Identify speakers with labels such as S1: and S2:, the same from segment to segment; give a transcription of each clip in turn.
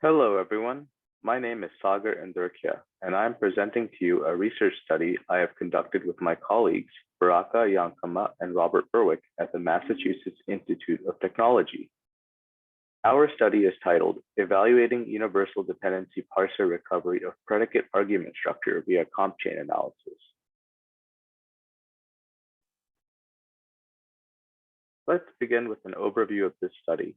S1: Hello, everyone. My name is Sagar Indurkhya, and I'm presenting to you a research study I have conducted with my colleagues, Beracah, Yankama, and Robert Berwick at the Massachusetts Institute of Technology. Our study is titled Evaluating Universal Dependency Parser Recovery of Predicate Argument Structure via CompChain Analysis. Let's begin with an overview of this study.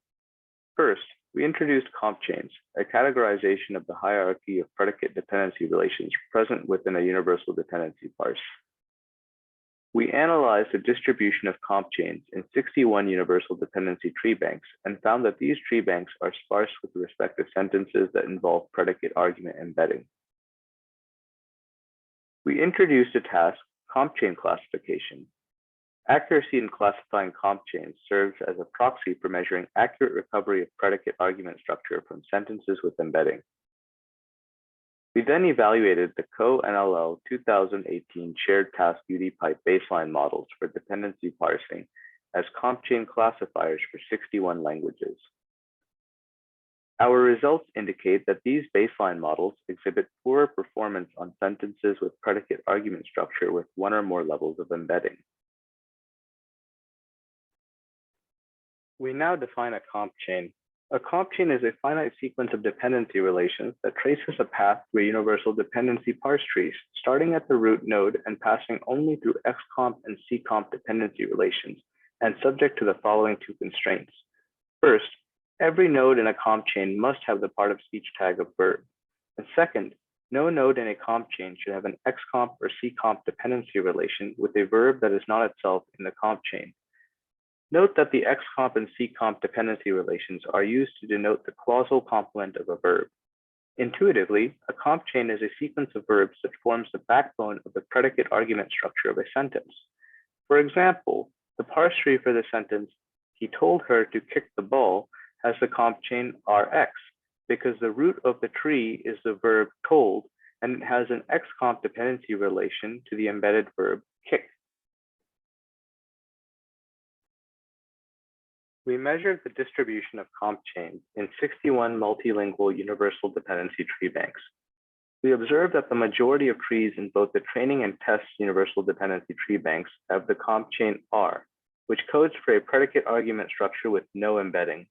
S1: First, we introduced Compchains, a categorization of the hierarchy of predicate dependency relations present within a universal dependency parse. We analyzed the distribution of Compchains in 61 universal dependency treebanks and found that these treebanks are sparse with respect to sentences that involve predicate argument embedding. We introduced a task, Compchain classification. Accuracy in classifying Compchains serves as a proxy for measuring accurate recovery of predicate argument structure from sentences with embedding. We then evaluated the CoNLL’18 Shared Task UDPipe baseline models for dependency parsing as Compchain classifiers for 61 languages. Our results indicate that these baseline models exhibit poorer performance on sentences with predicate argument structure with one or more levels of embedding. We now define a Compchain. A Compchain is a finite sequence of dependency relations that traces a path through a universal dependency parse tree, starting at the root node and passing only through XComp and CComp dependency relations, and subject to the following two constraints. First, every node in a Compchain must have the part of speech tag of verb. And second, no node in a Compchain should have an XComp or CComp dependency relation with a verb that is not itself in the Compchain. Note that the XComp and CComp dependency relations are used to denote the clausal complement of a verb. Intuitively, a Compchain is a sequence of verbs that forms the backbone of the predicate argument structure of a sentence. For example, the parse tree for the sentence, "He told her to kick the ball," has the Compchain RX, because the root of the tree is the verb told, and it has an XComp dependency relation to the embedded verb kick. We measured the distribution of Compchains in 61 multilingual universal dependency treebanks. We observed that the majority of trees in both the training and test universal dependency treebanks have the Compchain R, which codes for a predicate argument structure with no embedding.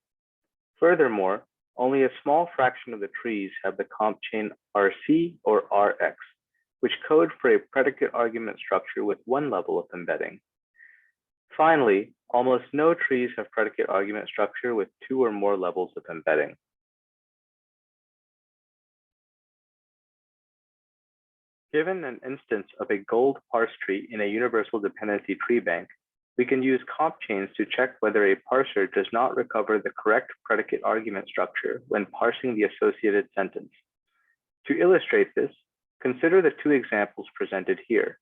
S1: Furthermore, only a small fraction of the trees have the Compchain RC or RX, which code for a predicate argument structure with one level of embedding. Finally, almost no trees have predicate argument structure with two or more levels of embedding. Given an instance of a gold parse tree in a universal dependency treebank, we can use Compchains to check whether a parser does not recover the correct predicate argument structure when parsing the associated sentence. To illustrate this, consider the two examples presented here.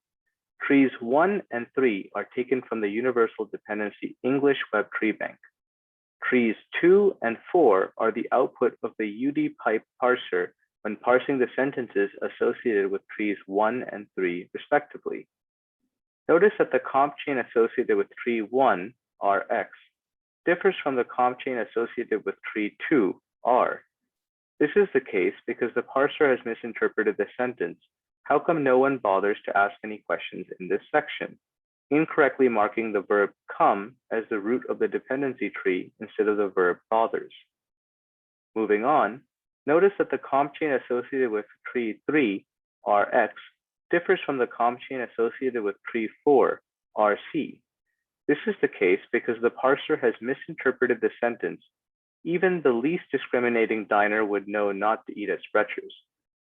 S1: Trees 1 and 3 are taken from the Universal Dependency English Web Treebank. Trees 2 and 4 are the output of the UDPipe parser when parsing the sentences associated with trees 1 and 3, respectively. Notice that the Compchain associated with tree 1, RX, differs from the Compchain associated with tree 2, R. This is the case because the parser has misinterpreted the sentence, "How come no one bothers to ask any questions in this section?" incorrectly marking the verb come as the root of the dependency tree instead of the verb bothers. Moving on, notice that the Compchain associated with tree 3, RX, differs from the Compchain associated with tree 4, RC. This is the case because the parser has misinterpreted the sentence, "Even the least discriminating diner would know not to eat at Sprecher's,"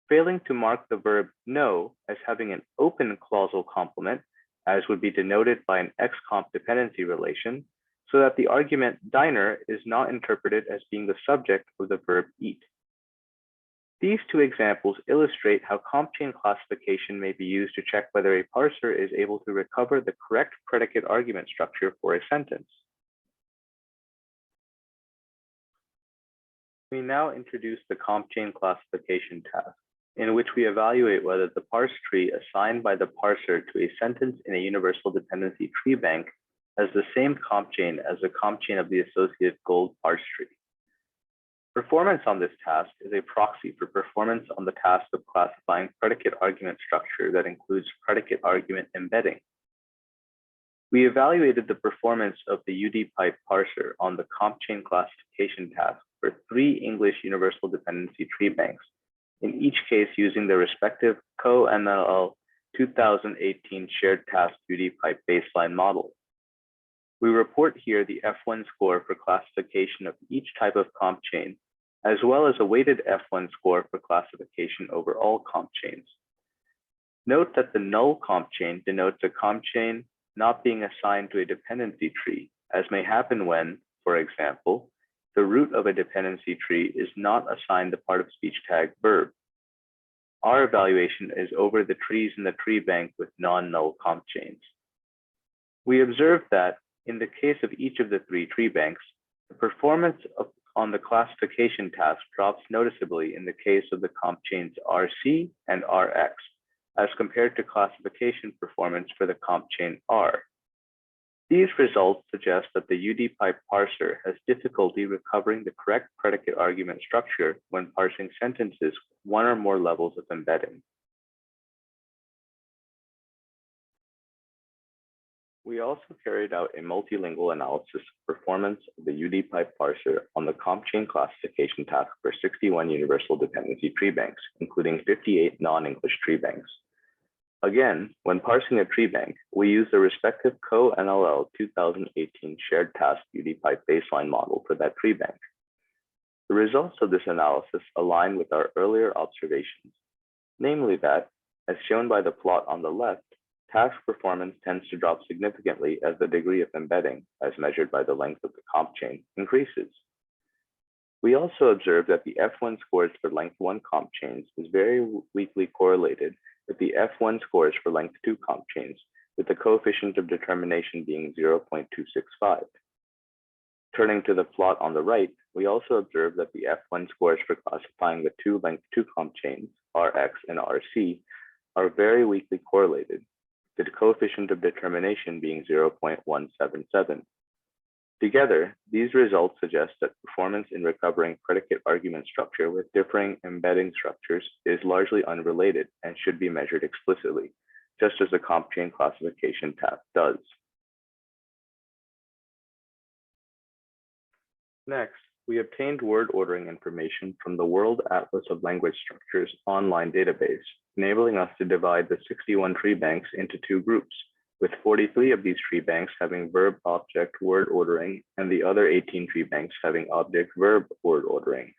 S1: failing to mark the verb know as having an open clausal complement, as would be denoted by an XComp dependency relation, so that the argument diner is not interpreted as being the subject of the verb eat. These two examples illustrate how Compchain classification may be used to check whether a parser is able to recover the correct predicate argument structure for a sentence. We now introduce the Compchain classification task, in which we evaluate whether the parse tree assigned by the parser to a sentence in a universal dependency treebank has the same Compchain as the Compchain of the associated gold parse tree. Performance on this task is a proxy for performance on the task of classifying predicate argument structure that includes predicate argument embedding. We evaluated the performance of the UDPipe parser on the CompChain classification task for 3 English Universal Dependency Treebanks, in each case using the respective CoNLL’18 Shared Task UDPipe baseline model. We report here the F1 score for classification of each type of CompChain, as well as a weighted F1 score for classification over all CompChains. Note that the null CompChain denotes a CompChain not being assigned to a dependency tree, as may happen when, for example, the root of a dependency tree is not assigned the part of speech tag verb. Our evaluation is over the trees in the tree bank with non-null CompChains. We observed that in the case of each of the 3 tree banks, the performance on the classification task drops noticeably in the case of the CompChains RC and RX, as compared to classification performance for the CompChain R. These results suggest that the UDPipe parser has difficulty recovering the correct predicate argument structure when parsing sentences with 1 or more levels of embedding. We also carried out a multilingual analysis of performance of the UDPipe parser on the CompChain classification task for 61 Universal Dependency Treebanks, including 58 non-English treebanks. Again, when parsing a treebank, we use the respective CoNLL’18 Shared Task UDPipe baseline model for that treebank. The results of this analysis align with our earlier observations, namely that, as shown by the plot on the left, task performance tends to drop significantly as the degree of embedding, as measured by the length of the CompChain, increases. We also observed that the F1 scores for length 1 CompChains is very weakly correlated with the F1 scores for length 2 CompChains, with the coefficient of determination being 0.265. Turning to the plot on the right, we also observed that the F1 scores for classifying the 2 length 2 CompChains, RX and RC, are very weakly correlated, with the coefficient of determination being 0.177. Together, these results suggest that performance in recovering predicate argument structure with differing embedding structures is largely unrelated and should be measured explicitly, just as the CompChain classification task does. Next, we obtained word ordering information from the World Atlas of Language Structures online database, enabling us to divide the 61 tree banks into 2 groups, with 43 of these tree banks having verb-object word ordering and the other 18 tree banks having object-verb word ordering.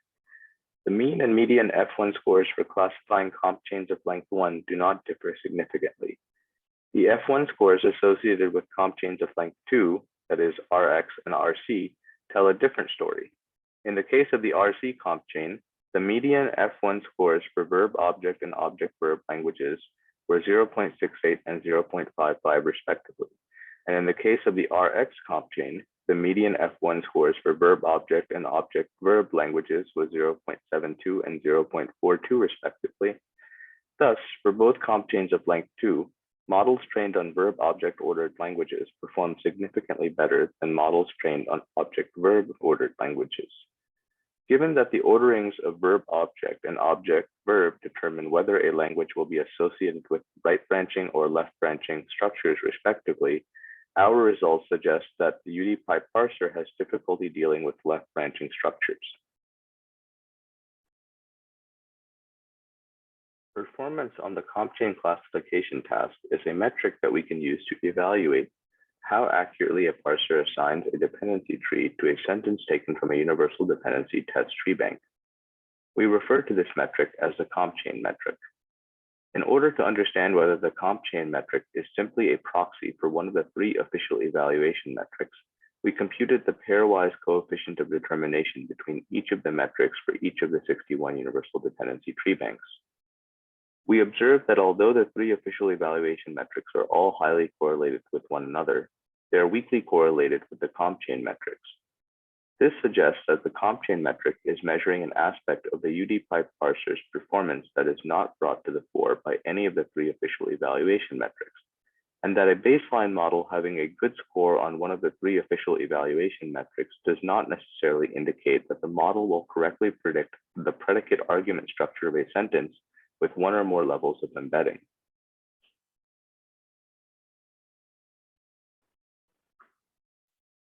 S1: The mean and median F1 scores for classifying CompChains of length 1 do not differ significantly. The F1 scores associated with CompChains of length 2, that is RX and RC, tell a different story. In the case of the RC CompChain, the median F1 scores for verb-object and object-verb languages were 0.68 and 0.55 respectively. And in the case of the RX CompChain, the median F1 scores for verb-object and object-verb languages was 0.72 and 0.42 respectively. Thus, for both CompChains of length 2, models trained on verb-object ordered languages performed significantly better than models trained on object-verb ordered languages. Given that the orderings of verb-object and object-verb determine whether a language will be associated with right-branching or left-branching structures respectively, our results suggest that the UDPipe parser has difficulty dealing with left-branching structures. Performance on the CompChain classification task is a metric that we can use to evaluate how accurately a parser assigns a dependency tree to a sentence taken from a universal dependency test tree bank. We refer to this metric as the CompChain metric. In order to understand whether the CompChain metric is simply a proxy for one of the 3 official evaluation metrics, we computed the pairwise coefficient of determination between each of the metrics for each of the 61 universal dependency tree banks. We observed that although the 3 official evaluation metrics are all highly correlated with one another, they are weakly correlated with the CompChain metrics. This suggests that the CompChain metric is measuring an aspect of the UDPipe parser's performance that is not brought to the fore by any of the 3 official evaluation metrics, and that a baseline model having a good score on one of the 3 official evaluation metrics does not necessarily indicate that the model will correctly predict the predicate argument structure of a sentence with 1 or more levels of embedding.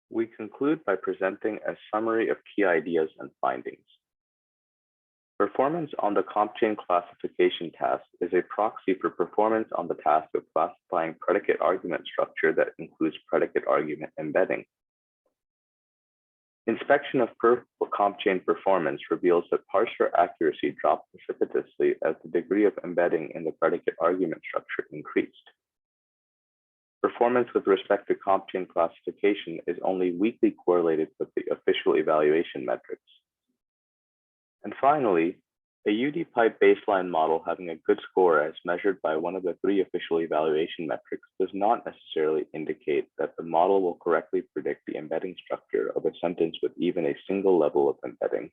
S1: We conclude by presenting a summary of key ideas and findings. Performance on the CompChain classification task is a proxy for performance on the task of classifying predicate argument structure that includes predicate argument embedding. Inspection of CompChain performance reveals that parser accuracy dropped precipitously as the degree of embedding in the predicate argument structure increased. Performance with respect to CompChain classification is only weakly correlated with the official evaluation metrics. And finally, a UDPipe baseline model having a good score as measured by one of the 3 official evaluation metrics does not necessarily indicate that the model will correctly predict the embedding structure of a sentence with even a single level of embedding.